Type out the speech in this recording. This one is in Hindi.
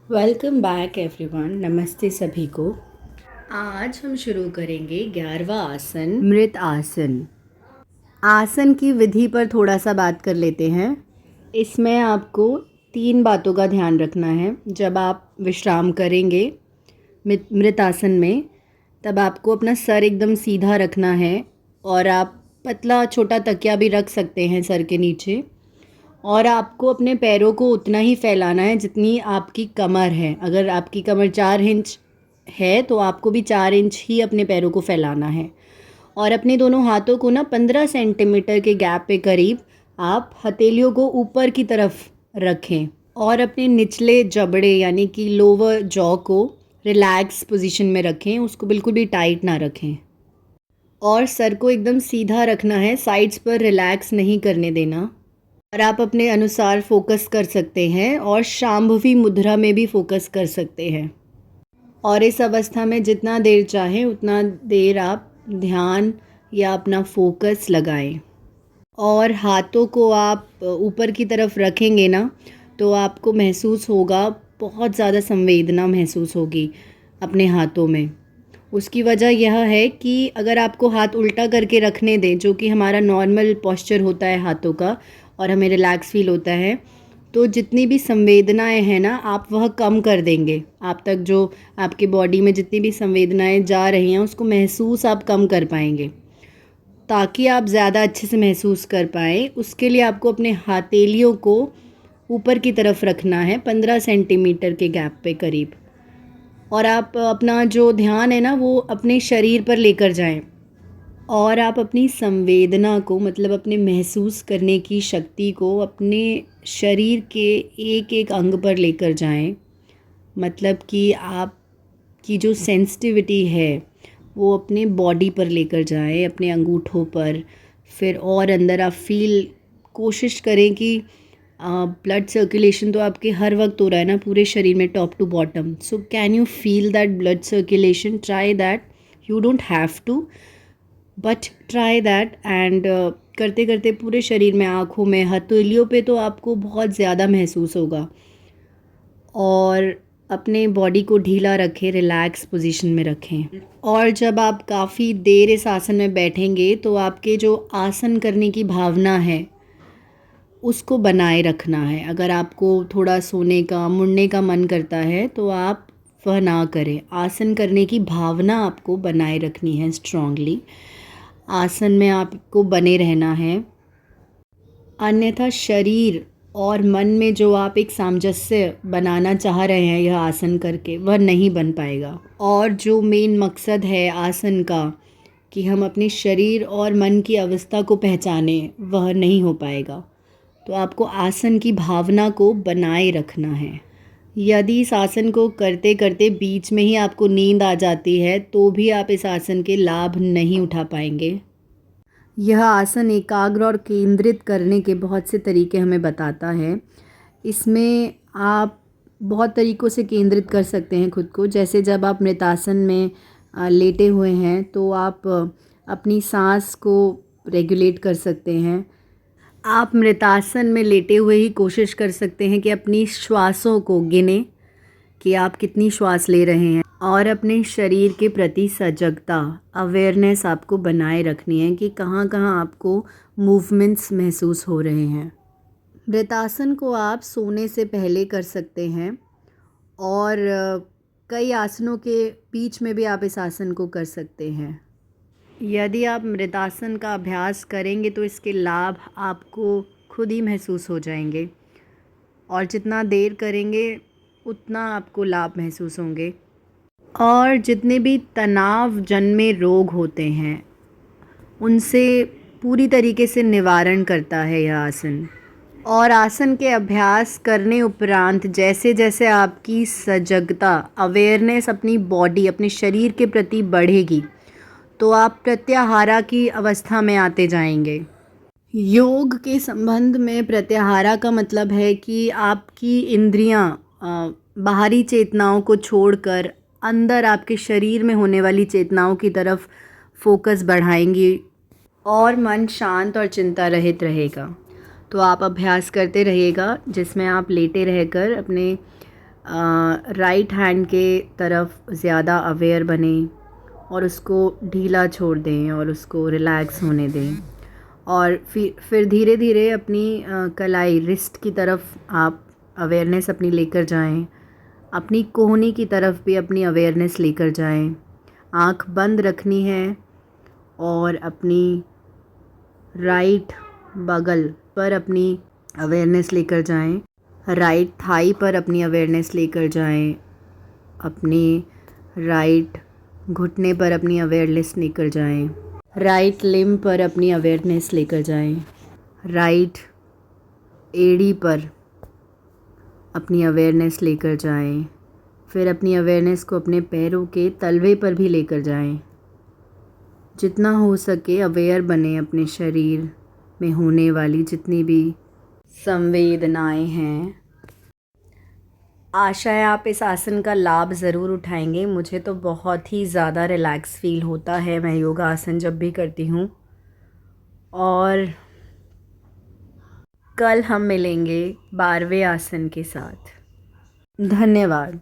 Welcome back everyone. नमस्ते सभी को। आज हम शुरू करेंगे 11वां आसन, मृत आसन। आसन की विधि पर थोड़ा सा बात कर लेते हैं। इसमें आपको 3 बातों का ध्यान रखना है। जब आप विश्राम करेंगे मृत आसन में, तब आपको अपना सर एकदम सीधा रखना है और आप पतला छोटा तकिया भी रख सकते हैं सर के नीचे। और आपको अपने पैरों को उतना ही फैलाना है जितनी आपकी कमर है। अगर आपकी कमर 4 इंच है तो आपको भी 4 इंच ही अपने पैरों को फैलाना है। और अपने दोनों हाथों को ना 15 सेंटीमीटर के गैप पे करीब आप हथेलियों को ऊपर की तरफ रखें और अपने निचले जबड़े यानी कि लोअर जॉ को रिलैक्स पोजीशन में रखें। उसको बिल्कुल भी टाइट ना रखें और सर को एकदम सीधा रखना है, साइड्स पर रिलैक्स नहीं करने देना। और आप अपने अनुसार फोकस कर सकते हैं और शांभवी मुद्रा में भी फोकस कर सकते हैं। और इस अवस्था में जितना देर चाहें उतना देर आप ध्यान या अपना फोकस लगाएं। और हाथों को आप ऊपर की तरफ रखेंगे ना, तो आपको महसूस होगा, बहुत ज़्यादा संवेदना महसूस होगी अपने हाथों में। उसकी वजह यह है कि अगर आपको हाथ उल्टा करके रखने दें, जो कि हमारा नॉर्मल पोस्चर होता है हाथों का, और हमें रिलैक्स फील होता है, तो जितनी भी संवेदनाएं हैं ना, आप वह कम कर देंगे। आप तक जो आपके बॉडी में जितनी भी संवेदनाएं जा रही हैं उसको महसूस आप कम कर पाएंगे। ताकि आप ज़्यादा अच्छे से महसूस कर पाएँ, उसके लिए आपको अपने हथेलियों को ऊपर की तरफ रखना है 15 सेंटीमीटर के गैप पे करीब। और आप अपना जो ध्यान है ना वो अपने शरीर पर लेकर जाएं। और आप अपनी संवेदना को, मतलब अपने महसूस करने की शक्ति को अपने शरीर के एक एक अंग पर लेकर जाएं। मतलब कि आपकी जो सेंसिटिविटी है वो अपने बॉडी पर लेकर जाएं, अपने अंगूठों पर। फिर और अंदर आप कोशिश करें कि ब्लड सर्कुलेशन तो आपके हर वक्त हो रहा है ना पूरे शरीर में, top to bottom. So can you feel that blood circulation? Try that. You don't have to, but try that. And करते करते पूरे शरीर में, आँखों में, हथेलियों पे तो आपको बहुत ज़्यादा महसूस होगा। और अपने बॉडी को ढीला रखें, रिलैक्स पोजीशन में रखें। और जब आप काफ़ी देर इस आसन में बैठेंगे तो आपके जो आसन करने की भावना है उसको बनाए रखना है। अगर आपको थोड़ा सोने का, मुड़ने का मन करता है तो आप वह ना करें। आसन करने की भावना आपको बनाए रखनी है स्ट्रांगली। आसन में आपको बने रहना है। अन्यथा शरीर और मन में जो आप एक सामंजस्य बनाना चाह रहे हैं यह आसन करके, वह नहीं बन पाएगा। और जो मेन मकसद है आसन का कि हम अपने शरीर और मन की अवस्था को पहचाने, वह नहीं हो पाएगा। तो आपको आसन की भावना को बनाए रखना है। यदि इस आसन को करते करते बीच में ही आपको नींद आ जाती है तो भी आप इस आसन के लाभ नहीं उठा पाएंगे। यह आसन एकाग्र और केंद्रित करने के बहुत से तरीके हमें बताता है। इसमें आप बहुत तरीक़ों से केंद्रित कर सकते हैं खुद को। जैसे जब आप मृतासन में लेटे हुए हैं तो आप अपनी सांस को रेगुलेट कर सकते हैं। आप मृतासन में लेटे हुए ही कोशिश कर सकते हैं कि अपनी श्वासों को गिनें कि आप कितनी श्वास ले रहे हैं। और अपने शरीर के प्रति सजगता, अवेयरनेस आपको बनाए रखनी है कि कहाँ कहाँ आपको मूवमेंट्स महसूस हो रहे हैं। मृतासन को आप सोने से पहले कर सकते हैं और कई आसनों के बीच में भी आप इस आसन को कर सकते हैं। यदि आप मृतासन का अभ्यास करेंगे तो इसके लाभ आपको खुद ही महसूस हो जाएंगे। और जितना देर करेंगे उतना आपको लाभ महसूस होंगे। और जितने भी तनाव जन्मे रोग होते हैं उनसे पूरी तरीके से निवारण करता है यह आसन। और आसन के अभ्यास करने उपरांत जैसे जैसे आपकी सजगता, अवेयरनेस अपनी बॉडी, अपने शरीर के प्रति बढ़ेगी तो आप प्रत्याहारा की अवस्था में आते जाएंगे। योग के संबंध में प्रत्याहारा का मतलब है कि आपकी इंद्रियां बाहरी चेतनाओं को छोड़कर अंदर आपके शरीर में होने वाली चेतनाओं की तरफ फोकस बढ़ाएंगी और मन शांत और चिंता रहित रहेगा। तो आप अभ्यास करते रहिएगा जिसमें आप लेटे रहकर अपने राइट हैंड के तरफ ज़्यादा अवेयर बने और उसको ढीला छोड़ दें और उसको रिलैक्स होने दें। और फिर धीरे धीरे अपनी कलाई रिस्ट की तरफ आप अवेयरनेस अपनी लेकर जाएं। अपनी कोहनी की तरफ भी अपनी अवेयरनेस लेकर जाएं। आँख बंद रखनी है और अपनी राइट बगल पर अपनी अवेयरनेस लेकर जाएं। राइट थाई पर अपनी अवेयरनेस लेकर जाएं। अपनी राइट घुटने पर अपनी अवेयरनेस लेकर जाएं। राइट लिम्ब पर अपनी अवेयरनेस लेकर जाएं। राइट एड़ी पर अपनी अवेयरनेस लेकर जाएं। फिर अपनी अवेयरनेस को अपने पैरों के तलवे पर भी लेकर जाएं। जितना हो सके अवेयर बने अपने शरीर में होने वाली जितनी भी संवेदनाएं हैं। आशा है आप इस आसन का लाभ ज़रूर उठाएंगे। मुझे तो बहुत ही ज़्यादा रिलैक्स फील होता है मैं योगा आसन जब भी करती हूँ। और कल हम मिलेंगे 12वें आसन के साथ। धन्यवाद।